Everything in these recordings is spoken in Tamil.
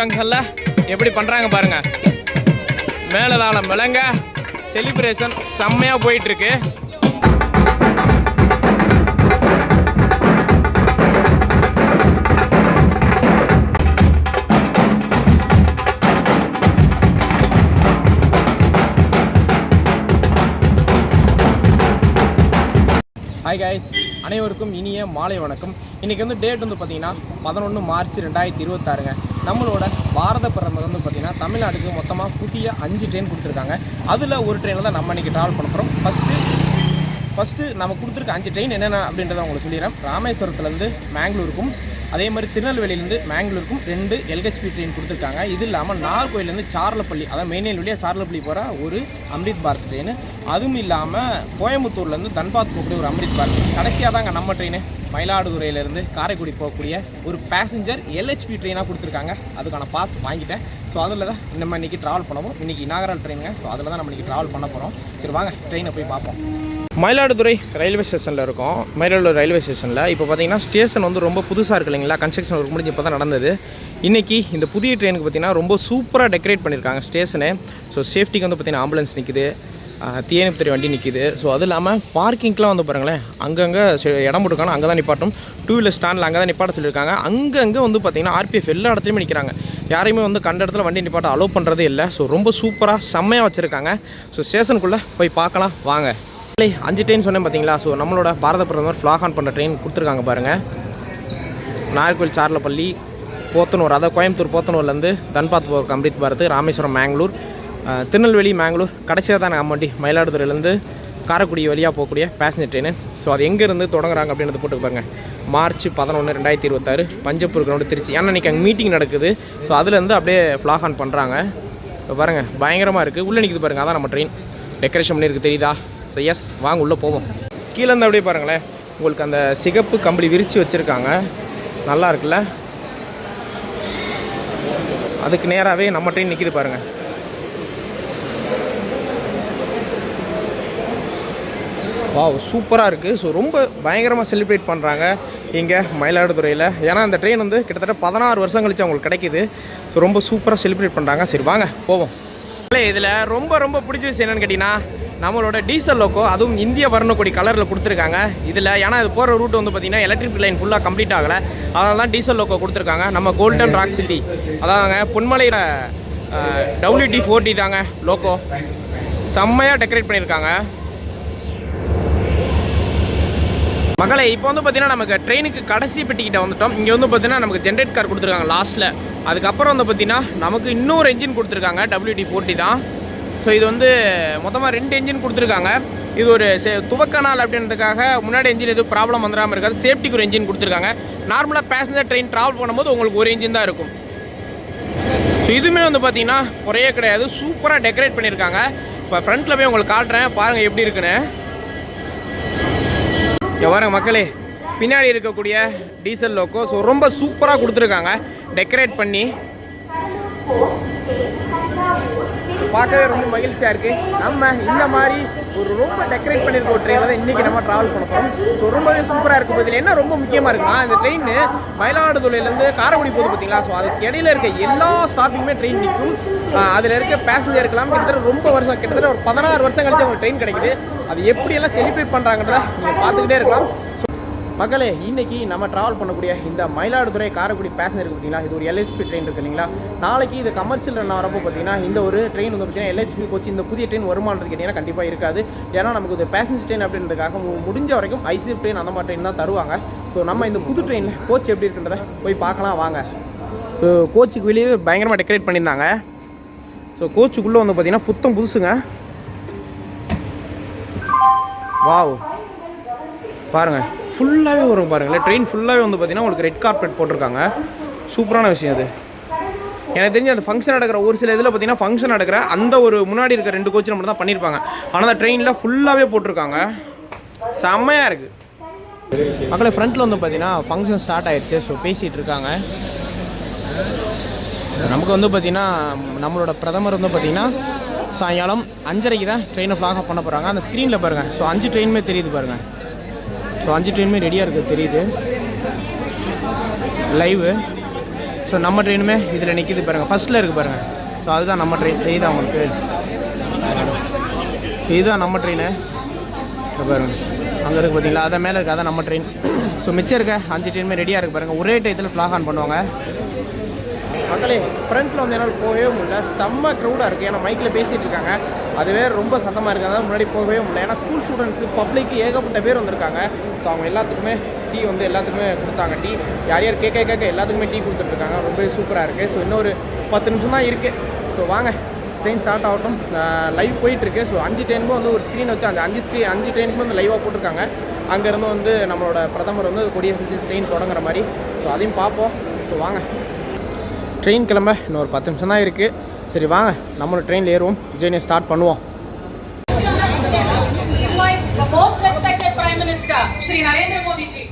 ஜங்ஷனில் எப்படி பண்ணுறாங்க பாருங்கள். மேலதாளம் விளங்க செலிப்ரேஷன் செம்மையாக போயிட்டுருக்கு. ஹாய் கைஸ், அனைவருக்கும் இனிய மாலை வணக்கம். இன்றைக்கி வந்து டேட் வந்து பார்த்திங்கன்னா 11 மார்ச் 2026ங்க. நம்மளோட பாரத பிரதமர் வந்து பார்த்திங்கன்னா தமிழ்நாட்டுக்கு மொத்தமாக புதிய 5 ட்ரெயின் கொடுத்துருக்காங்க. அதில் ஒரு ட்ரெயினில் தான் நம்ம இன்றைக்கி ட்ராவல் பண்ண போகிறோம். ஃபஸ்ட்டு நம்ம கொடுத்துருக்க 5 ட்ரெயின் என்னென்ன அப்படின்றத உங்களுக்கு சொல்லிடுறேன். ராமேஸ்வரத்துலேருந்து மேங்களூருக்கும், அதே மாதிரி திருநெல்வேலியிலேருந்து மேங்களூருக்கும் 2 LHP ட்ரெயின் கொடுத்துருக்காங்க. இது இல்லாமல் நாகர்கோயிலேருந்து சார்லப்பள்ளி, அதாவது மெயின் வழியாக சார்லப்பள்ளி போகிற ஒரு அம்ரித் பாரத் ட்ரெயின். அதுவும் இல்லாமல் கோயம்புத்தூர்லேருந்து தன்பாத் போகக்கூடிய ஒரு அம்ரித் பாரத். கடைசியாக தாங்க நம்ம ட்ரெயின் மயிலாடுதுறையிலேருந்து காரைக்குடி போகக்கூடிய ஒரு பேசஞ்சர் LHP ட்ரெயினாக கொடுத்துருக்காங்க. அதுக்கான பாஸ் வாங்கிட்டேன். ஸோ அதில் தான் நம்ம இன்றைக்கி ட்ராவல் பண்ணுவோம். இன்றைக்கி இனாகரல் ட்ரெயினுங்க. ஸோ அதில் தான் நம்ம இன்றைக்கி ட்ராவல் பண்ண போகிறோம். சரி வாங்க ட்ரெயினை போய் பார்ப்போம். மயிலாடுதுறை ரயில்வே ஸ்டேஷனில் இருக்கும். மயிலாடுதுறை ரயில்வே ஸ்டேஷனில் இப்போ பார்த்தீங்கன்னா ஸ்டேஷன் வந்து ரொம்ப புதுசாக இருக்குது இல்லைங்களா. கன்ஸ்ட்ரக்ஷன் ஒர்க் முடிஞ்சு இப்போ தான் நடந்தது. இன்றைக்கி இந்த புதிய ட்ரெயினுக்கு பார்த்திங்கன்னா ரொம்ப சூப்பராக டெக்கரேட் பண்ணியிருக்காங்க ஸ்டேஷனு. ஸோ சேஃப்டிக்கு வந்து பார்த்திங்கன்னா ஆம்புலன்ஸ் நிற்குது, தீயணைப்புத்துறை வண்டி நிற்கிது. ஸோ அது இல்லாமல் பார்க்கிங்லாம் வந்து பாருங்களேன், அங்கங்கே இடம் போட்டுருக்காங்க. அங்கே தான் நிப்பாட்டும். 2 வீலர் ஸ்டாண்டில் அங்கே தான் நிப்பாட்ட சொல்லியிருக்காங்க. அங்கங்கே வந்து பார்த்திங்கன்னா RPF எல்லா இடத்துலையுமே நிற்கிறாங்க. யாரையுமே வந்து கண்ட இடத்துல வண்டி நிப்பாட்ட அலோவ் பண்ணுறதே இல்லை. ஸோ ரொம்ப சூப்பராக செம்மையாக வச்சுருக்காங்க. ஸோ ஸ்டேஷனுக்குள்ளே போய் பார்க்கலாம் வாங்க. 5 ட்ரெயின் சொன்னேன் பார்த்தீங்களா. ஸோ நம்மளோட பாரத பிரதமர் ஃப்ளாக் ஆன் பண்ணுற ட்ரெயின் கொடுத்துருக்காங்க பாருங்கள். நாகர்கோவில் சார்லப்பள்ளி, போத்தனூர், அதாவது கோயம்புத்தூர் போத்தனூர்லேருந்து தன்பாத் போகிற அம்ரித் பாரத், ராமேஸ்வரம் மேங்களூர், திருநெல்வேலி மேங்களூர், கடைசியாக தான் நம்ம வண்டி மயிலாடுதுறையிலேருந்து காரைக்குடி வழியாக போகக்கூடிய பேசஞ்சர் ட்ரெயின். ஸோ அது எங்கேருந்து தொடங்குறாங்க அப்படின்றது போட்டு பாருங்க. March 11, 2026 Panjappur ground Trichy. ஏன்னா இன்றைக்கி அங்கே மீட்டிங் நடக்குது. ஸோ அதுலேருந்து அப்படியே ஃப்ளாக் ஆன் பண்ணுறாங்க. இப்போ பாருங்கள் பயங்கரமாக இருக்குது. உள்ளே நிற்குது பாருங்கள். அதான் நம்ம ட்ரெயின் டெக்கரேஷன் பண்ணியிருக்கு, தெரியுதா. ஸோ எஸ் வாங்க உள்ளே போவோம். கீழேருந்து அப்படியே பாருங்களேன், உங்களுக்கு அந்த சிகப்பு கம்பளி விரித்து வச்சுருக்காங்க. நல்லா இருக்குல்ல. அதுக்கு நேராகவே நம்ம ட்ரெயின் நிற்கிது பாருங்கள். வாவ் சூப்பராக இருக்குது. ஸோ ரொம்ப பயங்கரமாக செலிப்ரேட் பண்ணுறாங்க இங்கே மயிலாடுதுறையில். ஏன்னா இந்த ட்ரெயின் வந்து கிட்டத்தட்ட 16 வருஷம் கழிச்சு அவங்களுக்கு கிடைக்கிது. ஸோ ரொம்ப சூப்பராக செலிப்ரேட் பண்ணுறாங்க. சரி வாங்க போவோம். இதில் ரொம்ப பிடிச்ச விஷயம் என்னென்னு கேட்டிங்கன்னா, நம்மளோட டீசல் லோக்கோ, அதுவும் இந்திய வர்ணக்கொடி கலரில் கொடுத்துருக்காங்க இதில். ஏன்னா இது போகிற ரூட் வந்து பார்த்திங்கன்னா எலக்ட்ரிக் லைன் ஃபுல்லாக கம்ப்ளீட் ஆகலை. அதனால தான் டீசல் லோக்கோ கொடுத்துருக்காங்க. நம்ம கோல்டன் ராக் சிட்டி, அதாங்க பொன்மலையில் WD-40 தாங்க லோக்கோ. செம்மையாக டெக்கரேட் பண்ணியிருக்காங்க மகளே. இப்போ வந்து பார்த்திங்கன்னா நமக்கு ட்ரெயினுக்கு கடைசி பெட்டிக்கிட்ட வந்துட்டோம். இங்கே வந்து பார்த்திங்கன்னா நமக்கு ஜென்ரேட் கார் கொடுத்துருக்காங்க லாஸ்ட்டில். அதுக்கப்புறம் வந்து பார்த்திங்கன்னா நமக்கு இன்னொரு என்ஜின் கொடுத்துருக்காங்க, WD-40 தான். ஸோ இது வந்து மொத்தமாக 2 என்ஜின் கொடுத்துருக்காங்க. இது ஒரு துவக்க நாள் அப்படின்றதுக்காக முன்னாடி என்ஜின் எதுவும் ப்ராப்ளம் வந்துடாமல் இருக்காது. சேஃப்டிக்கு ஒரு என்ஜின் கொடுத்துருக்காங்க. நார்மலாக பேசஞ்சர் ட்ரெயின் ட்ராவல் பண்ணும்போது உங்களுக்கு ஒரு என்ஜின் தான் இருக்கும். ஸோ இதுவுமே வந்து பார்த்திங்கன்னா குறையே கிடையாது. சூப்பராக டெக்கரேட் பண்ணியிருக்காங்க. இப்போ ஃப்ரண்ட்டில் போய் உங்களுக்கு காட்டுறேன் பாருங்கள் எப்படி இருக்குன்னு. பாருங்க மக்களே, பின்னாடி இருக்கக்கூடிய டீசல் லோக்கோ. ஸோ ரொம்ப சூப்பராக கொடுத்துருக்காங்க டெக்கரேட் பண்ணி. பார்க்கவே ரொம்ப மகிழ்ச்சியாக இருக்குது. நம்ம இந்த மாதிரி ஒரு ரொம்ப டெக்கரேட் பண்ணியிருக்க ஒரு ட்ரெயினில் தான் இன்றைக்கி நம்ம ட்ராவல் பண்ண போகிறோம். ஸோ ரொம்பவே சூப்பராக இருக்கும். இதில் என்ன ரொம்ப முக்கியமாக இருக்குன்னா, இந்த ட்ரெயின் மயிலாடுதுறையிலேருந்து காரைக்குடி போகுது பார்த்தீங்களா. ஸோ அதுக்கு இடையில இருக்க எல்லா ஸ்டாப்பிங்குமே ட்ரெயின் நிற்கும். அதில் இருக்க பேசஞ்சர் இருக்கலாம். கிட்டத்தட்ட ஒரு 16 வருஷம் கழிச்சு அவங்க ட்ரெயின் கிடைக்குது. அது எப்படியெல்லாம் செலிப்ரேட் பண்ணுறாங்கன்றத நீங்கள் பார்த்துக்கிட்டே இருக்கலாம். மக்களே, இன்றைக்கி நம்ம ட்ராவல் பண்ணக்கூடிய இந்த மயிலாடுதுறை காரைக்குடி பேசஞ்சருக்கு பார்த்தீங்கன்னா இது ஒரு LHP ட்ரெயின் இருக்குது இல்லைங்களா. நாளைக்கு இது கமர்ஷியல் ரன் வரப்போ பார்த்தீங்கன்னா இந்த ஒரு ட்ரெயின் வந்து பார்த்தீங்கன்னா LHP கோச் இந்த புதிய ட்ரெயின் வருமானது கேட்டிங்கன்னா கண்டிப்பாக இருக்காது. ஏன்னா நமக்கு ஒரு பேசஞ்சர் ட்ரெயின் அப்படின்றதுக்காக முடிஞ்ச வரைக்கும் ICF ட்ரெயின் அந்த மாதிரி ட்ரெயின் தான் தருவாங்க. ஸோ நம்ம இந்த புது ட்ரெயினில் கோச் எப்படி இருக்குன்றதை போய் பார்க்கலாம் வாங்க. ஸோ கோச்சுக்கு வெளியே பயங்கரமாக டெக்கரேட் பண்ணியிருந்தாங்க. ஸோ கோச்சுக்குள்ளே வந்து பார்த்திங்கன்னா புத்தம் புதுசுங்க. வாவ் பாருங்கள், ஃபுல்லாகவே வரும் பாருங்களேன். ட்ரெயின் ஃபுல்லாகவே வந்து பார்த்திங்கன்னா உங்களுக்கு ரெட் கார்பெட் போட்டிருக்காங்க. சூப்பரான விஷயம் அது. எனக்கு தெரிஞ்சு அந்த ஃபங்க்ஷன் நடக்கிற ஒரு சில இதில் பார்த்திங்கன்னா ஃபங்க்ஷன் நடக்கிற அந்த ஒரு முன்னாடி இருக்க 2 கோச்சு மட்டும் தான் பண்ணியிருப்பாங்க. ஆனால் அந்த ட்ரெயினில் ஃபுல்லாகவே போட்டிருக்காங்க. செம்மையாக இருக்குது மக்களே. ஃப்ரண்ட்டில் வந்து பார்த்திங்கன்னா ஃபங்க்ஷன் ஸ்டார்ட் ஆகிடுச்சு. ஸோ பேசிகிட்டு இருக்காங்க. நமக்கு வந்து பார்த்திங்கன்னா நம்மளோட பிரதமர் வந்து பார்த்திங்கன்னா சாயங்காலம் 5:30 தான் ட்ரெயினை ஃப்ளாக் ஆஃப் பண்ண போகிறாங்க. அந்த ஸ்க்ரீனில் பாருங்கள். ஸோ 5 ட்ரெயினுமே தெரியுது பாருங்கள். ஸோ 5 ட்ரெயினுமே ரெடியாக இருக்குது தெரியுது லைவு. ஸோ நம்ம ட்ரெயினுமே இதில் நிற்கிது பாருங்கள், ஃபஸ்ட்டில் இருக்குது பாருங்கள். ஸோ அதுதான் நம்ம ட்ரெயின். இதுதான் உங்களுக்கு இதுதான் நம்ம ட்ரெயின். பாருங்கள் அங்கே இருக்குது பார்த்தீங்களா, அதை மேலே இருக்குது, அதான் நம்ம ட்ரெயின். ஸோ மிச்சம் இருக்க 5 ட்ரெயினுமே ரெடியாக இருக்குது பாருங்கள். ஒரே டயத்தில் ஃப்ளாக் ஆன் பண்ணுவாங்க. மக்களே ஃப்ரண்ட்டில் வந்து என்னால் போகவே முடியல, செம்ம க்ரௌடாக இருக்குது. ஏன்னா மைக்கில் பேசிகிட்டு இருக்காங்க, அதுவே ரொம்ப சத்தமாக இருக்குது. அதான் முன்னாடி போகவே முடியல. ஏன்னா ஸ்கூல் ஸ்டூடெண்ட்ஸு பப்ளிக்கு ஏகப்பட்ட பேர் வந்திருக்காங்க. ஸோ அவங்க எல்லாத்துக்குமே டீ வந்து எல்லாத்துக்குமே கொடுத்தாங்க. டீ யார் யார் கேட்க எல்லாத்துக்குமே டீ கொடுத்துட்ருக்காங்க. ரொம்ப சூப்பராக இருக்குது. ஸோ இன்னொரு 10 நிமிஷம் தான் இருக்குது. ஸோ வாங்க ட்ரெயின் ஸ்டார்ட் ஆகட்டும். லைவ் போயிட்டுருக்கு. ஸோ 5 ட்ரெயினுக்கும் வந்து ஒரு ஸ்க்ரீன் வச்சு அந்த 5 ட்ரெயினுக்கும் வந்து லைவாக போட்டிருக்காங்க. அங்கேருந்து வந்து நம்மளோட பிரதமர் வந்து கொடியரசு ட்ரெயின் தொடங்குற மாதிரி. ஸோ அதையும் பார்ப்போம். ஸோ வாங்க, ட்ரெயின் கிளம்ப இன்னொரு 10 நிமிஷம் தான் இருக்குது. சரி வாங்க நம்மளோட ட்ரெயினில் ஏறுவோம், ஜேர்னியை ஸ்டார்ட் பண்ணுவோம். The most respected Prime Minister, Shri Narendra Modi ji.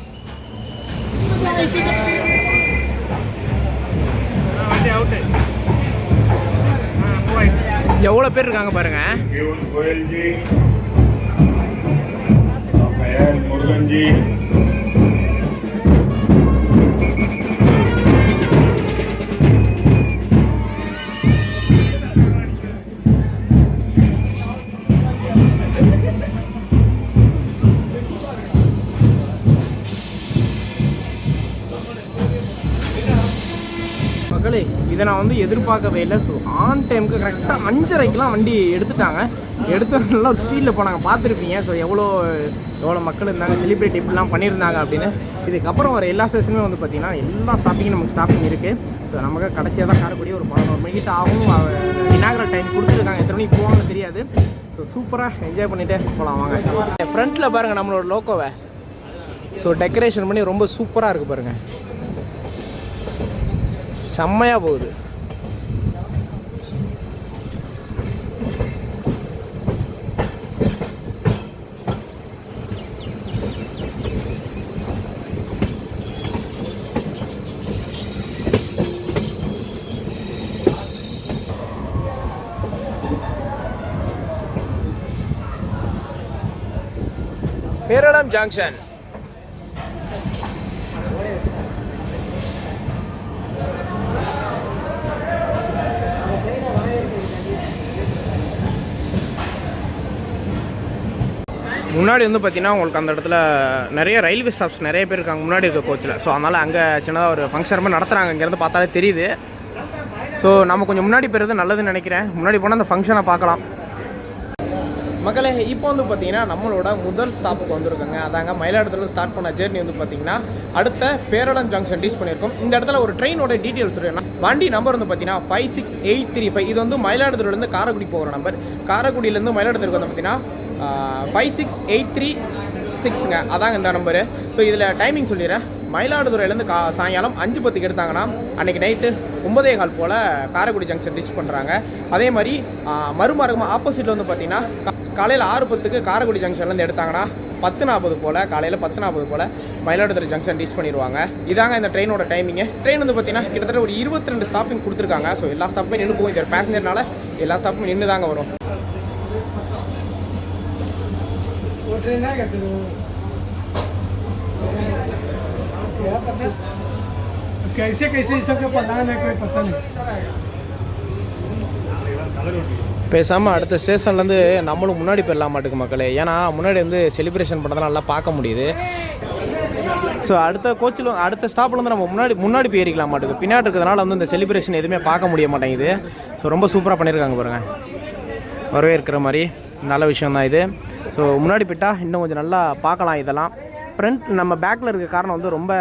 எவ்வளோ பேர் இருக்காங்க பாருங்க. மக்களே இதை நான் வந்து எதிர்பார்க்கவே இல்லை. ஸோ ஆன் டைமுக்கு கரெக்டாக 5:30க்கெலாம் வண்டி எடுத்துட்டாங்க. எடுத்து நல்லா ஸ்பீடில் போனாங்க, பார்த்துருப்பீங்க. ஸோ எவ்வளோ மக்கள் இருந்தாங்க, செலிப்ரேட் இப்படிலாம் பண்ணியிருந்தாங்க அப்படின்னு. இதுக்கப்புறம் வர எல்லா ஸ்டேஷனுமே வந்து பார்த்திங்கன்னா எல்லா ஸ்டாப்பிங்கும் நமக்கு ஸ்டாப்பிங் இருக்குது. ஸோ நமக்கு கடைசியாக தான் காரக்குடி ஒரு 11 மணிக்கிட்ட ஆகும். இனாகரல் டைம் கொடுத்துருக்காங்க, எத்தனை மணிக்கு போவாங்கன்னு தெரியாது. ஸோ சூப்பராக என்ஜாய் பண்ணிகிட்டே போகலாம் வாங்க. ஃப்ரண்ட்டில் பாருங்கள் நம்மளோட லோக்கோவை. ஸோ டெக்கரேஷன் பண்ணி ரொம்ப சூப்பராக இருக்குது பாருங்கள், செம்மையாக போகுது. பேரளம் ஜங்ஷன். முன்னாடி வந்து பார்த்தீங்கன்னா உங்களுக்கு அந்த இடத்துல நிறைய ரயில்வே ஸ்டாப்ஸ் நிறைய பேர் இருக்காங்க முன்னாடி இருக்க கோச்சில். ஸோ அதனால் அங்கே சின்னதாக ஒரு ஃபங்க்ஷன் மாதிரி நடத்துகிறாங்க. இங்கேருந்து பார்த்தாலே தெரியுது. ஸோ நம்ம கொஞ்சம் முன்னாடி போகிறது நல்லதுன்னு நினைக்கிறேன். முன்னாடி போனால் அந்த ஃபங்க்ஷனை பார்க்கலாம். மக்களே இப்போ வந்து பார்த்தீங்கன்னா நம்மளோட முதல் ஸ்டாப்புக்கு வந்துருக்காங்க. அதாங்க மயிலாடுதுறையில் ஸ்டார்ட் பண்ண ஜேர்னி வந்து பார்த்தீங்கன்னா அடுத்த பேரளம் ஜங்ஷன் ரீச் பண்ணியிருக்கோம். இந்த இடத்துல ஒரு ட்ரெயினோட டீட்டெயில்ஸ் சொல்லிடுறேன். வண்டி நம்பர் வந்து பார்த்தீங்கன்னா 56835. இது வந்து மயிலாடுதுறையிலேருந்து காரைக்குடி போகிற நம்பர். காரைக்குடியிலேருந்து மயிலாடுதுறைக்கு வந்து பார்த்தீங்கன்னா 56836ங்க, அதாங்க இந்த நம்பரு. ஸோ இதில் டைமிங் சொல்லிடுறேன். மயிலாடுதுறையிலேருந்து சாயங்காலம் 5:10 எடுத்தாங்கன்னா அன்றைக்கி நைட்டு 9:15 போல் காரைக்குடி ஜங்ஷன் ரீச் பண்ணுறாங்க. அதே மாதிரி மறுமார்க்கமாக ஆப்போசிட்டில் வந்து பார்த்திங்கன்னா காலையில் 6:10 காரைக்குடி ஜங்ஷன்லேருந்து எடுத்தாங்கன்னா 10:40 போல், காலையில் 10:40 போல் மயிலாடுதுறை ஜங்ஷன் ரீச் பண்ணிடுவாங்க. இதாங்க இந்த ட்ரெயினோட டைமிங்கு. ட்ரெயின் வந்து பார்த்திங்கன்னா கிட்டத்தட்ட ஒரு 22 ஸ்டாப்பிங் கொடுத்துருக்காங்க. ஸோ எல்லா ஸ்டாப்புமே நின்று போகும். இந்த பேசஞ்சர்னால எல்லா ஸ்டாப்புமே நின்று தாங்க வரும். कैसे कैसे ये सब का प्लान है कोई पता नहीं. பேசாமல் அடுத்த ஸ்டேஷன்லேருந்து நம்மளும் முன்னாடி போயிடலாம் மாட்டுக்கு மக்களே. ஏன்னா முன்னாடி வந்து செலிப்ரேஷன் பண்ணதெல்லாம் நல்லா பார்க்க முடியுது. ஸோ அடுத்த கோச்சில் அடுத்த ஸ்டாப்பில் வந்து நம்ம முன்னாடி போய் ஏறிக்கலாம் மாட்டுக்கு. பின்னாடி இருக்கிறதுனால வந்து இந்த செலிப்ரேஷன் எதுவுமே பார்க்க முடிய மாட்டேங்குது. ஸோ ரொம்ப சூப்பராக பண்ணியிருக்காங்க பாருங்கள், வரவேற்கிற மாதிரி நல்ல விஷயம் தான் இது. ஸோ முன்னாடி போயிட்டா இன்னும் கொஞ்சம் நல்லா பார்க்கலாம். இதெல்லாம் ஃப்ரண்ட் நம்ம பேக்கில் இருக்க காரணம் வந்து ரொம்ப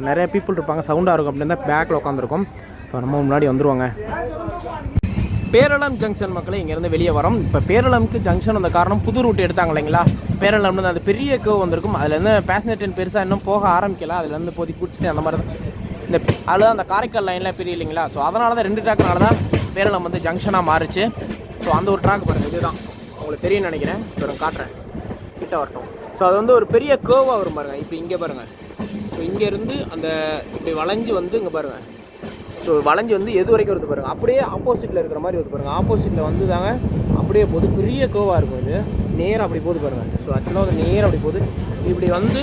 நிறைய பீப்புள் இருப்பாங்க, சவுண்டாக இருக்கும் அப்படின்னு தான் பேக்கில் உட்காந்துருக்கும். ஸோ நம்ம முன்னாடி வந்துடுவாங்க. பேரளம் ஜங்ஷன் மக்களே இங்கேருந்து வெளியே வரோம். இப்போ பேரளம்க்கு ஜங்ஷன் அந்த காரணம் புது ரூட் எடுத்தாங்க இல்லைங்களா. பேரளம்னு அது பெரிய கேவ் வந்திருக்கும். அதுலேருந்து பேசஞ்சர் ட்ரெயின் பெருசாக இன்னும் போக ஆரம்பிக்கல. அதுலேருந்து போதி குடிச்சிட்டு அந்த மாதிரி தான் இந்த அதில் அந்த காரைக்கால் லைனில் பெரிய இல்லைங்களா. ஸோ அதனால தான் 2 ட்ராக்னால தான் பேரளம் வந்து ஜங்ஷனாக மாறிச்சு. ஸோ அந்த ஒரு ட்ராக் பாருங்கள், இதுதான் உங்களுக்கு தெரியும்னு நினைக்கிறேன். ஸோ நான் காட்டுறேன், கிட்ட வரட்டும். ஸோ அது வந்து ஒரு பெரிய கேர்வாக வரும் பாருங்கள். இப்போ இங்கே பாருங்கள். ஸோ இங்கேருந்து அந்த இப்படி வளைஞ்சு வந்து இங்கே பாருங்கள். ஸோ வளைஞ்சு வந்து எது வரைக்கும் வருது பாருங்கள். அப்படியே ஆப்போசிட்டில் இருக்கிற மாதிரி வருது பாருங்கள். ஆப்போசிட்டில் வந்து தாங்க அப்படியே போகுது, பெரிய கேர்வாக இருக்கும். இது நேராக அப்படி போகுது பாருங்கள். ஸோ ஆக்சுவலாக வந்து நேராக அப்படி போகுது. இப்படி வந்து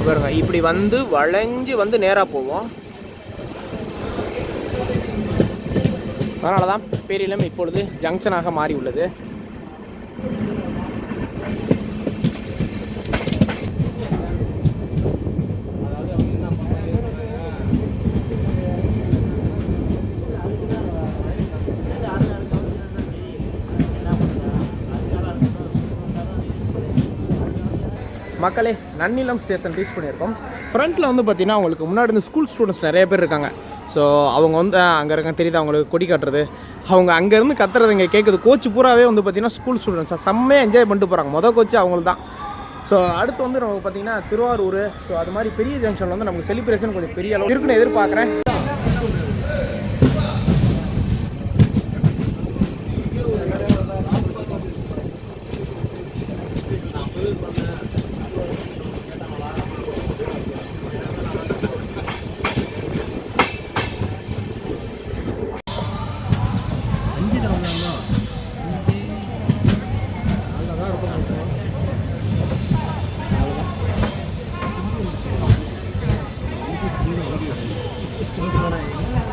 பாருங்கள், இப்படி வந்து வளைஞ்சு வந்து நேராக போவோம். அதனால தான் பேரிலம் இப்பொழுது ஜங்ஷனாக மாறி உள்ளது. மக்களே, நன்னிலம் ஸ்டேஷன் ரீச் பண்ணியிருக்கோம். ஃப்ரண்ட்டில் வந்து பார்த்திங்கன்னா அவங்களுக்கு முன்னாடி இந்த ஸ்கூல் ஸ்டூடெண்ட்ஸ் நிறைய பேர் இருக்காங்க. ஸோ அவங்க வந்து அங்கே இருக்க தெரியுது, அவங்களுக்கு கொடி காட்டுறது, அவங்க அங்கேருந்து கத்துறது இங்கே கேட்குது. கோச்சு பூராவே வந்து பார்த்திங்கன்னா ஸ்கூல் ஸ்டூடெண்ட்ஸாக செம்மையாக என்ஜாய் பண்ணிட்டு போகிறாங்க. மொதல் கோச்சு அவங்களுக்கு தான். ஸோ அடுத்து வந்து நமக்கு பார்த்திங்கன்னா திருவாரூர், ஸோ அது மாதிரி பெரிய ஜங்ஷனில் வந்து நமக்கு செலிப்ரேஷன் கொஞ்சம் பெரிய அளவு இருக்குன்னு எதிர்பார்க்குறேன்.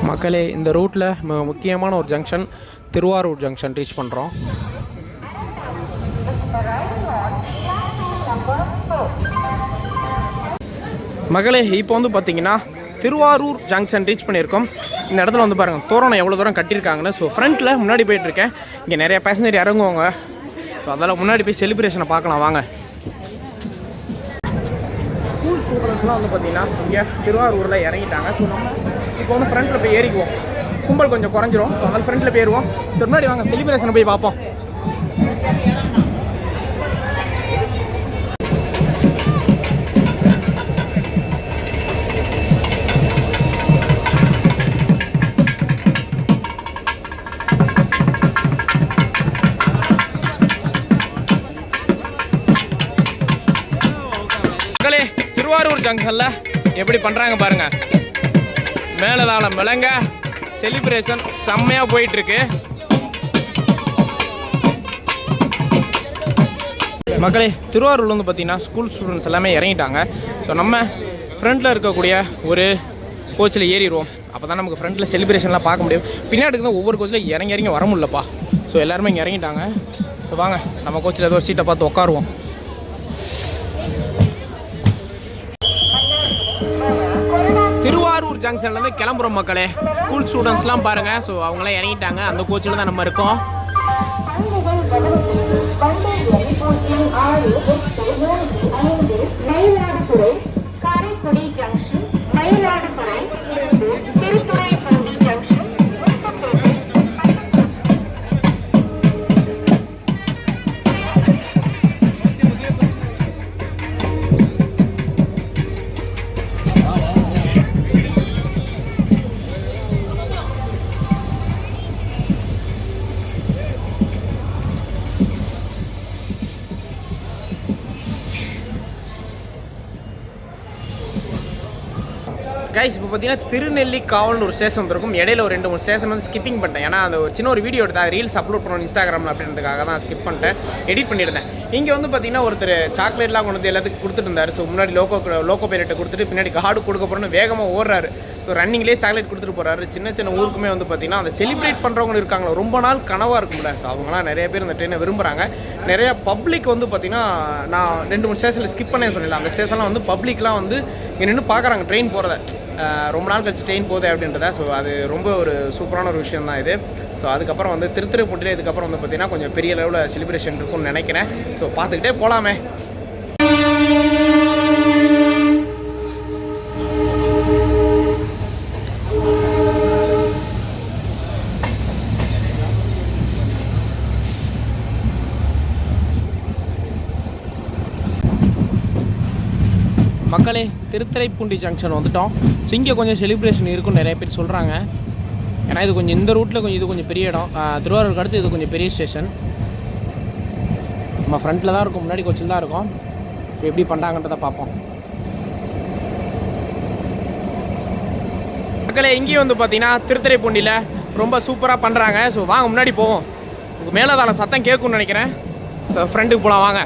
மக்களே, இந்த ரூட்டில் முக்கியமான ஒரு ஜங்ஷன் திருவாரூர் ஜங்ஷன் ரீச் பண்ணுறோம். மக்களே, இப்போ வந்து பார்த்திங்கன்னா திருவாரூர் ஜங்ஷன் ரீச் பண்ணியிருக்கோம். இந்த இடத்துல வந்து பாருங்கள் தோரணம் எவ்வளோ தூரம் கட்டியிருக்காங்கன்னு. ஸோ ஃப்ரண்ட்டில் முன்னாடி போயிட்டுருக்கேன். இங்கே நிறைய பேசஞ்சர் இறங்குவாங்க. ஸோ அதெல்லாம் முன்னாடி போய் செலிப்ரேஷனை பார்க்கலாம் வாங்க. ஸ்கூல் ஸ்டூடெண்ட்ஸ்லாம் வந்து பார்த்திங்கன்னா இங்கே திருவாரூரில் இறங்கிட்டாங்க. ஸோ நம்ம இப்போ வந்து ஃப்ரண்ட்டில் போய் ஏறிக்குவோம். கும்பல் கொஞ்சம் குறைஞ்சிரும். ஸோ அதனால் ஃப்ரண்ட்டில் போயிடுவோம். ஸோ முன்னாடி வாங்க செலிப்ரேஷனை போய் பார்ப்போம். மக்களே, திருவாரூர் ஜங்ஷனில் எப்படி பண்ணுறாங்க பாருங்கள். மேலதாளம் விளங்க செலிப்ரேஷன் செம்மையாக போயிட்டுருக்கு. மக்களே, திருவாரூரில் வந்து பார்த்திங்கன்னா ஸ்கூல் ஸ்டூடெண்ட்ஸ் எல்லாமே இறங்கிட்டாங்க. ஸோ நம்ம ஃப்ரண்ட்டில் இருக்கக்கூடிய ஒரு கோச்சில் ஏறிடுவோம். அப்போ தான் நமக்கு ஃப்ரண்ட்டில் செலிப்ரேஷன்லாம் பார்க்க முடியும். பின்னாடி தான் ஒவ்வொரு கோச்சில் இறங்கி வர முடியலப்பா. ஸோ எல்லாருமே இங்கே இறங்கிட்டாங்க. ஸோ வாங்க நம்ம கோச்சில் ஏதோ ஒரு சீட்டை பார்த்து உட்காருவோம். திருவாரூர் ஜங்ஷன்லேருந்து கிளம்புறோம் மக்களே. ஸ்கூல் ஸ்டூடெண்ட்ஸ்லாம் பாருங்கள். ஸோ அவங்களாம் இறங்கிட்டாங்க. அந்த கோச்சில் தான் நம்ம இருக்கோம். கைஸ், இப்போ பார்த்தீங்கன்னா திருநெல்லிக்காவல்னு ஒரு ஸ்டேஷன் இருக்கும். இடையில ஒரு 2-3 ஸ்டேஷன் வந்து ஸ்கிப்பிங் பண்ணிட்டேன். ஏன்னா அந்த ஒரு சின்ன ஒரு வீடியோ எடுத்தேன், ரீல்ஸ் அப்லோட் பண்ணணும் இன்ஸ்டாகிராமில் அப்படின்றதுக்காக தான் ஸ்கிப் பண்ணிட்டேன், எடிட் பண்ணியிருந்தேன். இங்கே வந்து பார்த்தீங்கன்னா ஒருத்தர் சாக்லேட்லாம் கொண்டு வந்து எல்லாத்துக்கும் கொடுத்துட்டு இருந்தார். ஸோ முன்னாடி லோக்கோ பைலட்டை கொடுத்துட்டு பின்னாடி கார்டு கொடுக்க போகிறோன்னு வேகமாக ஓடுறாரு. ஸோ ரன்னிங்லேயே சாக்லேட் கொடுத்துட்டு போகிறாரு. சின்ன சின்ன ஊருக்குமே வந்து பார்த்திங்கன்னா அந்த செலிப்ரேட் பண்ணுறவங்க இருக்காங்களோ, ரொம்ப நாள் கனவாக இருக்கும்ல. ஸோ அவங்களாம் நிறைய பேர் இந்த ட்ரெயினை விரும்புகிறாங்க. நிறையா பப்ளிக் வந்து பார்த்திங்கன்னா நான் 2-3 ஸ்டேஷனில் ஸ்கிப் பண்ணேன்னு சொன்னேன். அந்த ஸ்டேஷன்லாம் வந்து பப்ளிக்லாம் வந்து இங்கே நின்று பார்க்குறாங்க ட்ரெயின் போகிறத. ரொம்ப நாள் கழிச்சு ட்ரெயின் போகுது அப்படின்றத. ஸோ அது ரொம்ப ஒரு சூப்பரான ஒரு விஷயம் தான் இது. ஸோ அதுக்கப்புறம் வந்து திருத்துறைப்பூண்டியில் இதுக்கப்புறம் வந்து பார்த்திங்கன்னா கொஞ்சம் பெரிய லெவலில் செலிப்ரேஷன் இருக்கும்னு நினைக்கிறேன். ஸோ பார்த்துக்கிட்டே போகலாமே. மக்களே, திருத்துறைப்பூண்டி ஜங்ஷன் வந்துட்டோம். ஸோ இங்கே கொஞ்சம் செலிப்ரேஷன் இருக்குன்னு நிறைய பேர் சொல்கிறாங்க. ஏன்னா இது கொஞ்சம் இந்த ரூட்டில் கொஞ்சம் இது கொஞ்சம் பெரிய இடம். திருவாரூருக்கு அடுத்து இது கொஞ்சம் பெரிய ஸ்டேஷன். நம்ம ஃப்ரண்ட்டில் தான் இருக்கும், முன்னாடி கோச்சில் தான் இருக்கும். ஸோ எப்படி பண்ணுறாங்கன்றதை பார்ப்போம். மக்களே, இங்கேயும் வந்து பார்த்தீங்கன்னா திருத்துறைப்பூண்டியில் ரொம்ப சூப்பராக பண்ணுறாங்க. ஸோ வாங்க முன்னாடி போவோம். உங்கள் மேலதாளம் சத்தம் கேட்கும்னு நினைக்கிறேன். ஃப்ரெண்டுக்கு போகலாம் வாங்க.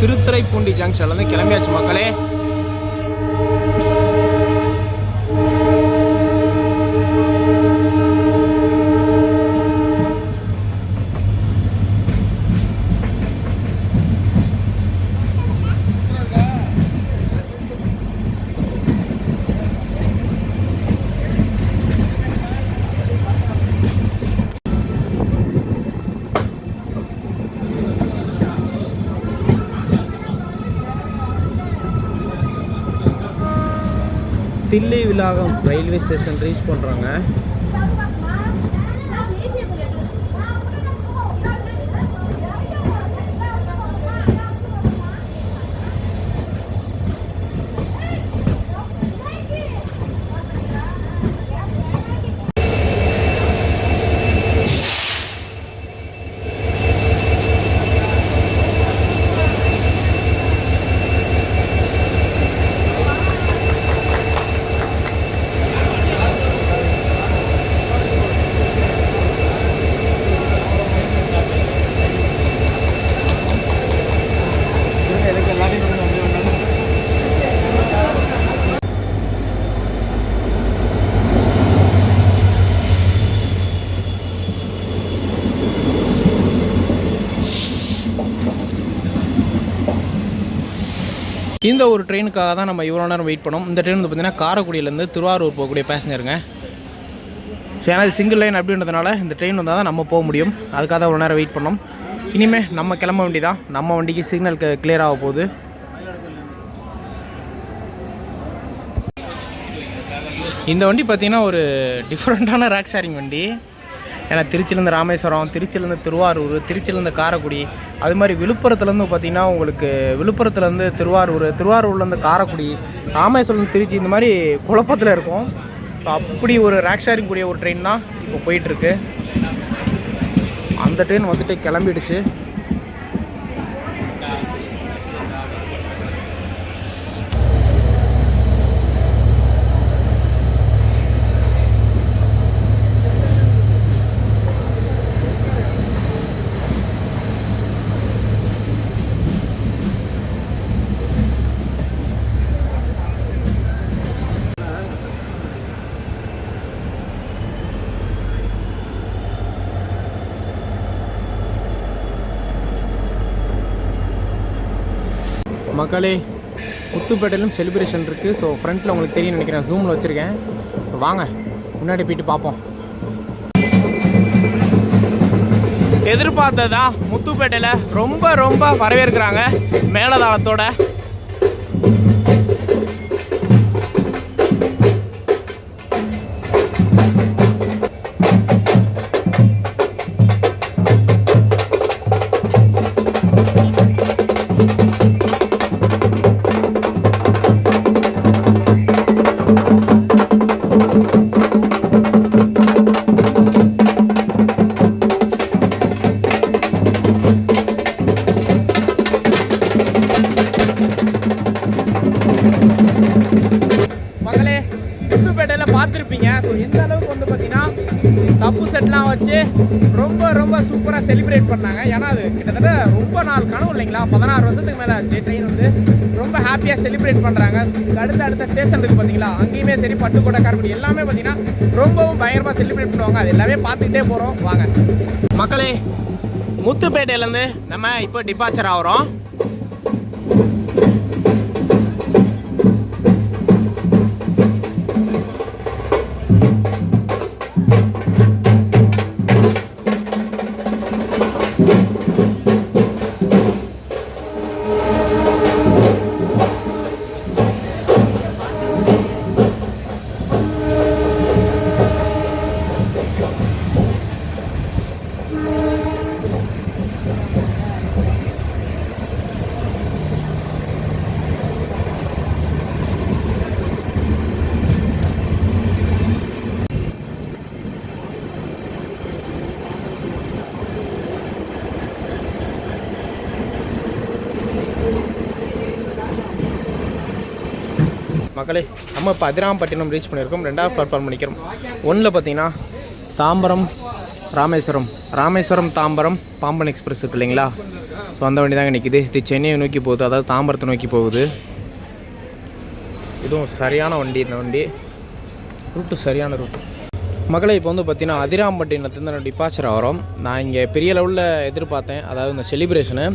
திருத்துறைப்பூண்டி ஜங்ஷன்லேருந்து கிளம்பியாச்சு மக்களே. தில்லி விலாகம் ரயில்வே ஸ்டேஷன் ரீச் பண்ணுறாங்க. இந்த ஒரு ட்ரெயினுக்காக தான் நம்ம இவ்வளோ நேரம் வெயிட் பண்ணோம். இந்த ட்ரெயின் வந்து பார்த்திங்கன்னா காரைக்குடியிலேருந்து திருவாரூர் போகக்கூடிய பேசஞ்சருங்க. ஸோ ஏன்னா இது சிங்கிள் லைன் அப்படின்றதுனால இந்த ட்ரெயின் வந்தால் தான் நம்ம போக முடியும். அதுக்காக தான் ஒரு நேரம் வெயிட் பண்ணோம். இனிமேல் நம்ம கிளம்ப வேண்டியதான். நம்ம வண்டிக்கு சிக்னல் கிளியர் ஆக போகுது. இந்த வண்டி பார்த்திங்கன்னா ஒரு டிஃப்ரெண்ட்டான ரேக் ஷேரிங் வண்டி. ஏன்னா திருச்சியிலேருந்து ராமேஸ்வரம், திருச்சியிலேருந்து திருவாரூர், திருச்சியிலேருந்து காரைக்குடி, அது மாதிரி விழுப்புரத்துலேருந்து பார்த்திங்கன்னா உங்களுக்கு விழுப்புரத்துலேருந்து திருவாரூர், திருவாரூர்லேருந்து காரைக்குடி, ராமேஸ்வரம், திருச்சி, இந்த மாதிரி குழப்பத்தில் இருக்கும். ஸோ அப்படி ஒரு ரேக் ஷேரிங் கூடிய ஒரு ட்ரெயின் தான் இப்போ போயிட்டுருக்கு. அந்த ட்ரெயின் வந்துட்டு கிளம்பிடுச்சு. மக்களே, முத்துப்பேட்டையிலும் செலிப்ரேஷன் இருக்குது. ஸோ ஃப்ரண்ட்டில் உங்களுக்கு தெரியும் நினைக்கிறேன், ஜூமில் வச்சுருக்கேன். வாங்க முன்னாடி போயிட்டு பார்ப்போம். எதிர்பார்த்ததா முத்துப்பேட்டையில் ரொம்ப ரொம்ப வரவேற்கிறாங்க மேலதாளத்தோட. பார்த்துருப்பீங்க. ஸோ இந்த அளவுக்கு வந்து பார்த்தீங்கன்னா தப்பு செட்லாம் வச்சு ரொம்ப ரொம்ப சூப்பராக செலிப்ரேட் பண்ணாங்க. ஏன்னா அது கிட்டத்தட்ட ரொம்ப நாள் கனவு இல்லைங்களா, 16 வருஷத்துக்கு மேலே ஆச்சு. ட்ரெயின் வந்து ரொம்ப ஹாப்பியாக செலிப்ரேட் பண்ணுறாங்க. அடுத்த ஸ்டேஷன் இருக்குது பார்த்தீங்களா, அங்கேயுமே சரி பட்டுக்கோட்டை, காரைக்குடி எல்லாமே பார்த்தீங்கன்னா ரொம்பவும் பயங்கரமாக செலிப்ரேட் பண்ணுவாங்க. அது எல்லாமே பார்த்துக்கிட்டே போகிறோம். வாங்க மக்களே, முத்துப்பேட்டையிலேருந்து நம்ம இப்போ டிபார்ச்சர் ஆகிறோம். மக்களே, நம்ம இப்போ அதிராம்பட்டினம் ரீச் பண்ணியிருக்கோம். 2வது பிளாட்ஃபார்ம் நிற்கிறோம். 1ல் பார்த்தீங்கன்னா தாம்பரம், ராமேஸ்வரம் தாம்பரம் பாம்பன் எக்ஸ்பிரஸ் இருக்கு இல்லைங்களா, ஸோ அந்த வண்டி தாங்க நிற்கிது. இது சென்னையை நோக்கி போகுது, அதாவது தாம்பரத்தை நோக்கி போகுது. இதுவும் சரியான வண்டி, இந்த வண்டி ரூட்டு சரியான ரூட்டு. மக்களை இப்போ வந்து பார்த்திங்கன்னா அதிராம்பட்டினத்துலேருந்து டிபார்ச்சர் ஆகிறோம். நான் இங்கே பெரிய லெவலில் எதிர்பார்த்தேன், அதாவது இந்த செலிப்ரேஷனு.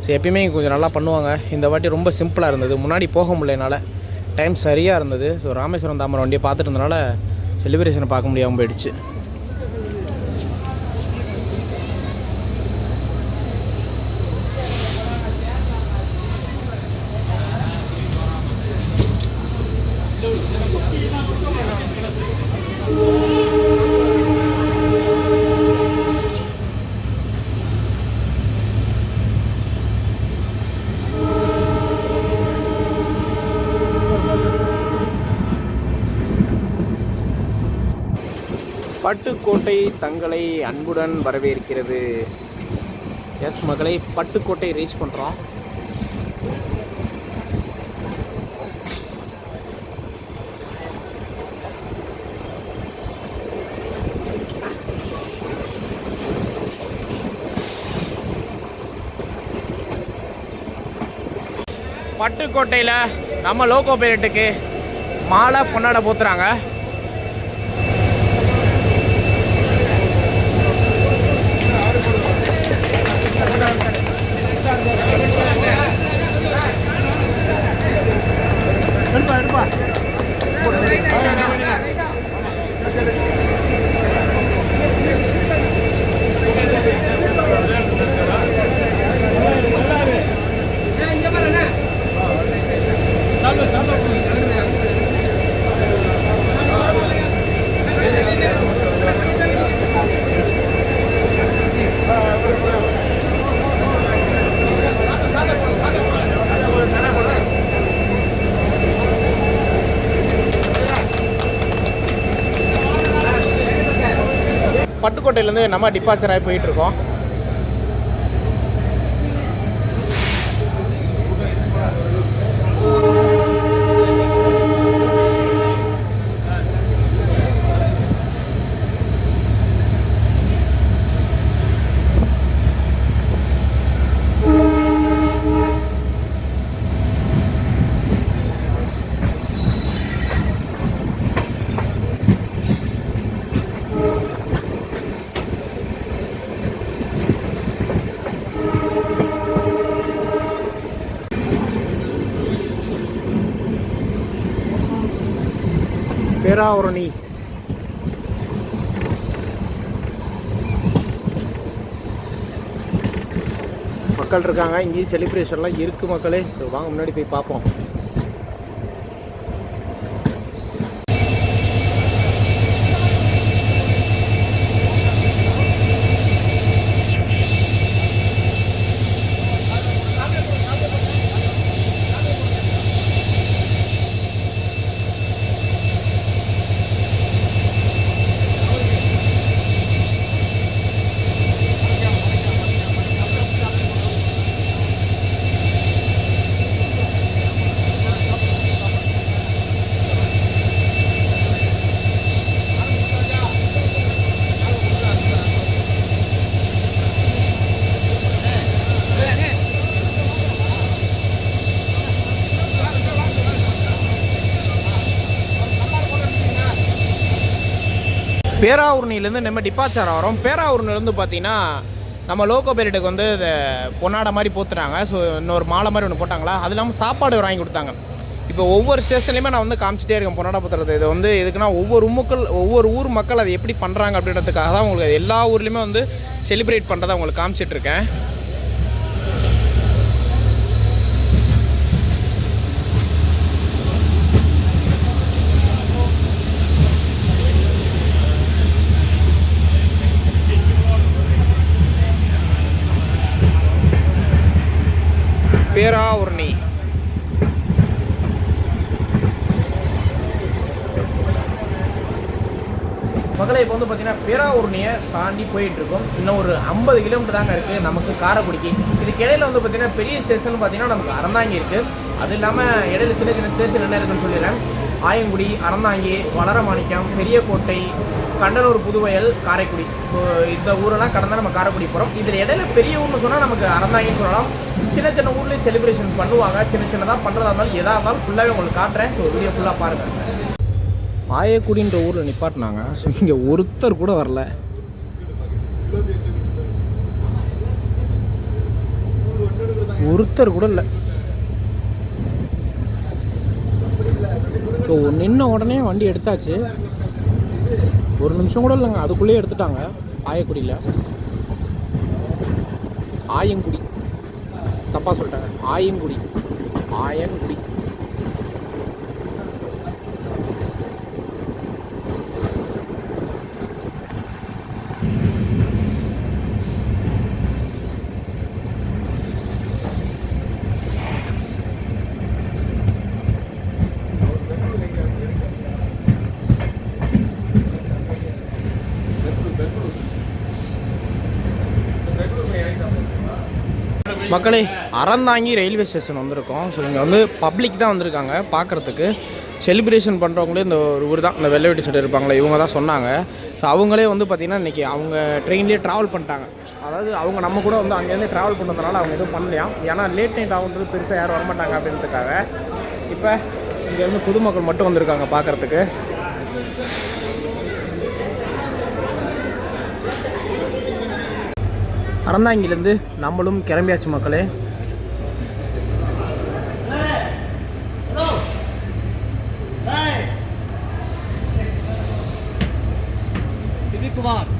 ஸோ எப்பயுமே கொஞ்சம் நல்லா பண்ணுவாங்க, இந்த வாட்டி ரொம்ப சிம்பிளாக இருந்தது. முன்னாடி போக முடியலனால டைம் சரியாக இருந்தது. ஸோ ராமேஸ்வரம் தாம்பரம் வண்டியை பார்த்துட்டு இருந்தனால செலிப்ரேஷனை பார்க்க முடியாமல் போயிடுச்சு. பட்டுக்கோட்டை தங்களை அன்புடன் வரவேற்கிறது. எஸ் மக்களை, பட்டுக்கோட்டை ரீச் பண்ணுறோம். பட்டுக்கோட்டையில் நம்ம லோகோ பைலட்டுக்கு மாலை பொன்னாடை போத்துறாங்க. பட்டுக்கோட்டையிலேருந்து நம்ம டிபார்ச்சர் ஆகி போயிட்டுருக்கோம். பேராவூரணி மக்கள் இருக்காங்க. இங்கேயும் செலிப்ரேஷன்லாம் இருக்குது மக்களே. வாங்க முன்னாடி போய் பார்ப்போம். பேராவூரணிலேருந்து நம்ம டிபார்ச்சர் ஆகிறோம். பேராவூரணிலேருந்து பார்த்தீங்கன்னா நம்ம லோகோ பைலட்டுக்கு வந்து இந்த பொன்னாடை மாதிரி போத்துறாங்க. ஸோ இன்னொரு மாலை மாதிரி ஒன்று போட்டாங்களா, அது இல்லாமல் சாப்பாடு வாங்கி கொடுத்தாங்க. இப்போ ஒவ்வொரு ஸ்டேஷன்லையுமே நான் வந்து காமிச்சிட்டே இருக்கேன் பொன்னாடை போத்துறது. இது வந்து எதுக்குன்னா ஒவ்வொரு ஊர் மக்கள் அதை எப்படி பண்ணுறாங்க அப்படின்றதுக்காக தான் உங்களுக்கு எல்லா ஊர்லேயுமே வந்து செலிப்ரேட் பண்ணுறதை உங்களுக்கு காமிச்சிட்ருக்கேன். பேராவூரணி மக்களை இப்போ வந்து பார்த்தீங்கன்னா பேராவூரணியை தாண்டி போயிட்டுருக்கோம். இன்னும் ஒரு 50 கிலோமீட்டர் தாங்க இருக்குது நமக்கு காரைக்குடிக்கு. இதுக்கு இடையில வந்து பார்த்தீங்கன்னா பெரிய ஸ்டேஷன் பார்த்தீங்கன்னா நமக்கு அறந்தாங்கி இருக்குது. அது இல்லாமல் இடையில சின்ன சின்ன ஸ்டேஷன் என்ன இருக்குன்னு சொல்லிடுறேன். ஆயங்குடி, அறந்தாங்கி, வளரமாணிக்கம், பெரியக்கோட்டை, கண்டனூர், புதுவயல், காரைக்குடி. இப்போ இந்த ஊரெல்லாம் கடந்தால் நம்ம காரைக்குடி போகிறோம். இதில் இடையில பெரிய ஊர்னு சொன்னால் நமக்கு அறந்தாங்கின்னு சொல்லலாம். சின்ன சின்ன ஊர்லேயும் செலிப்ரேஷன் பண்ணுவாங்க. சின்ன சின்னதாக பண்ணுறதா இருந்தாலும் எதாக இருந்தாலும் ஃபுல்லாகவே உங்களுக்கு காட்டுறேன். ஸோ வீடியோ ஃபுல்லாக பாருங்கள். ஆயக்குடின்ற ஊரில் நிப்பாட்டினாங்க. ஸோ இங்கே ஒருத்தர் கூட வரல. ஒருத்தர் கூட இல்லை. ஸோ நின்ன உடனே வண்டி எடுத்தாச்சு. ஒரு நிமிஷம் கூட இல்லைங்க, அதுக்குள்ளேயே எடுத்துட்டாங்க. ஆயக்குடியில் ஆயங்குடி, தப்பாக சொல்லிட்டாங்க. ஆயங்குடி, ஆயன்குடி. மக்களே, அறந்தாங்கி ரயில்வே ஸ்டேஷன் வந்திருக்கோம். ஸோ இங்கே வந்து பப்ளிக் தான் வந்திருக்காங்க பார்க்குறதுக்கு. செலிப்ரேஷன் பண்ணுறவங்களே இந்த ஒரு ஊர் தான், இந்த வெள்ளை வெட்டி சட்டை இருப்பாங்களே இவங்க தான் சொன்னாங்க. ஸோ அவங்களே வந்து பார்த்திங்கன்னா இன்றைக்கி அவங்க ட்ரெயின்லேயே ட்ராவல் பண்ணிட்டாங்க. அதாவது அவங்க நம்ம கூட வந்து அங்கேருந்து ட்ராவல் பண்ணுறதுனால அவங்க எதுவும் பண்ணலையாம். ஏன்னா லேட் நைட் ஆகுன்றது பெருசாக யாரும் வரமாட்டாங்க அப்படின்றதுக்காக. இப்போ இங்கேருந்து பொதுமக்கள் மட்டும் வந்திருக்காங்க பார்க்குறதுக்கு. அறந்தாங்கிலேருந்து நம்மளும் கிளம்பியாச்சு மக்களே. சிவிகுமார்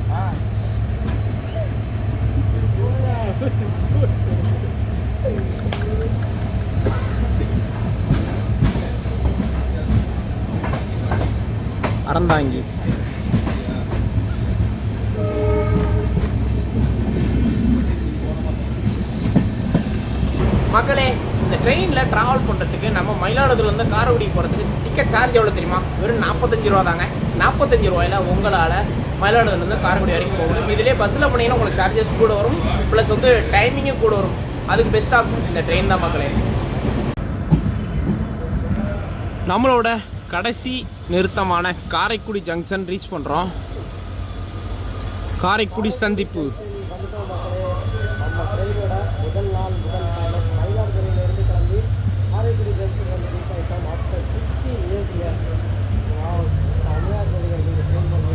அறந்தாங்கி. மக்களே, இந்த ட்ரெயினில் ட்ராவல் பண்ணுறதுக்கு நம்ம மயிலாடுதுறையிலேருந்து காரைக்குடி போகிறதுக்கு டிக்கெட் சார்ஜ் எவ்வளோ தெரியுமா? வெறும் 45 ரூபா தாங்க. 45 ரூபாயில் உங்களால் மயிலாடுதுறையிலேருந்து காரைக்குடி வரைக்கும் போகணும். இதிலே பஸ்ஸில் போனீங்கன்னா உங்களுக்கு சார்ஜஸ் கூட வரும், ப்ளஸ் வந்து டைமிங்கும் கூட வரும். அதுக்கு பெஸ்ட் ஆப்ஷன் இந்த ட்ரெயின் தான் மக்களே. நம்மளோட கடைசி நிறுத்தமான காரைக்குடி ஜங்ஷன் ரீச் பண்ணுறோம். காரைக்குடி சந்திப்பு. முதல் நாள் மயிலாடுதுறையிலிருந்து கிளம்பி காரைக்குடி ஜங்ஷன் வந்து ரீச் ஆகிட்டோம். ஆஃப்டர் 16 இயர்ஸில் தமிழ்நாடு ட்ரெயின் பண்ணி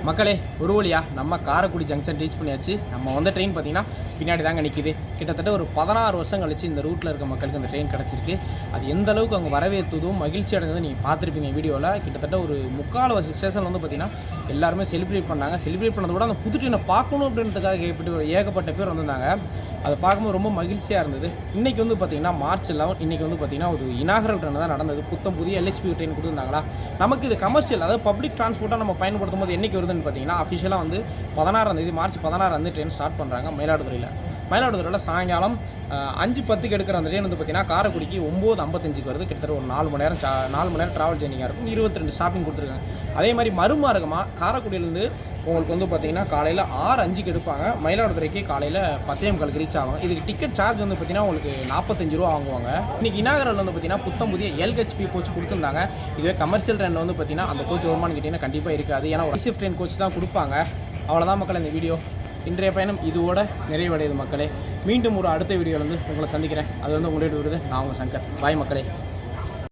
மக்களே, ஒரு வழியாக நம்ம காரைக்குடி ஜங்ஷன் ரீச் பண்ணியாச்சு. நம்ம வந்த ட்ரெயின் பார்த்திங்கன்னா பின்னாடி தாங்க நிற்கிது. கிட்டத்தட்ட ஒரு 16 வருஷம் கழிச்சு இந்த ரூட்டில் இருக்க மக்களுக்கு அந்த ட்ரெயின் கிடச்சிருக்கு. அது எந்த அளவுக்கு அவங்க வரவேற்றதும் மகிழ்ச்சி அடைஞ்சதும் நீங்கள் பார்த்துருப்பீங்க வீடியோவில். கிட்டத்தட்ட ஒரு 3/4 ஸ்டேஷன் வந்து பார்த்திங்கன்னா எல்லாருமே செலிப்ரேட் பண்ணாங்க. செலிப்ரேட் பண்ணதை விட அந்த புது ட்ரெயினை பார்க்கணும் அப்படின்றதுக்காக ஏகப்பட்ட பேர் வந்திருந்தாங்க. அதை பார்க்கும்போது ரொம்ப மகிழ்ச்சியாக இருந்தது. இன்றைக்கி வந்து பார்த்திங்கன்னா March 11, இன்றைக்கி வந்து பார்த்திங்கன்னா ஒரு இனாகரல் ட்ரெயின் தான் நடந்தது. புதிய LHP ட்ரெயின் கொடுத்துருந்தாங்களா. நமக்கு இது கமர்ஷியல், அதாவது பப்ளிக் டிரான்ஸ்போர்ட்டாக நம்ம பயன்படுத்தும் போது என்றைக்கு வருதுன்னு பார்த்திங்கன்னா அஃபிஷியலாக வந்து 16 March 16 ட்ரெயின் ஸ்டார்ட் பண்ணுறாங்க மயிலாடுதுறையில் சாயங்காலம் 5:10 எடுக்கிற அந்த ட்ரெயின் வந்து பார்த்திங்கன்னா காரைக்குடிக்கு 9:55 வருது. கிட்டத்தட்ட ஒரு 4 மணி நேரம் ட்ராவல் ஜெர்னிங்காக இருக்கும். 22 ஸ்டாப்பிங் கொடுத்துருக்காங்க. அதே மாதிரி மறுமார்க்கமாக காரைக்குடியிலேருந்து உங்களுக்கு வந்து பார்த்தீங்கன்னா காலையில் 6:05க்கு எடுப்பாங்க. மயிலாடுதுறைக்கு காலையில் 10:45க்கு ரீச் ஆகும். இதுக்கு டிக்கெட் சார்ஜ் வந்து பார்த்தீங்கன்னா உங்களுக்கு 45 ரூபா வாங்குவாங்க. இன்றைக்கி இனாகரல் வந்து பார்த்தீங்கன்னா புத்தம் புதிய LHP கோச் கொடுத்துருந்தாங்க. இதுவே கமர்ஷியல் ட்ரெயினில் வந்து பார்த்தீங்கன்னா அந்த கோச் வருமானு கேட்டிங்கன்னா கண்டிப்பாக இருக்காது. ஏன்னா ஒரு ஷிஃப்ட் ட்ரெயின் கோச் தான் கொடுப்பாங்க. அவ்வளோதான் மக்கள் இந்த வீடியோ. இன்றைய பயணம் இதோட நிறைவடையுது மக்களே. மீண்டும் ஒரு அடுத்த வீடியோவில் வந்து உங்களை சந்திக்கிறேன். அது வந்து உங்களுடைய விடுது நான் உங்கள் சங்கர். பாய் மக்களே.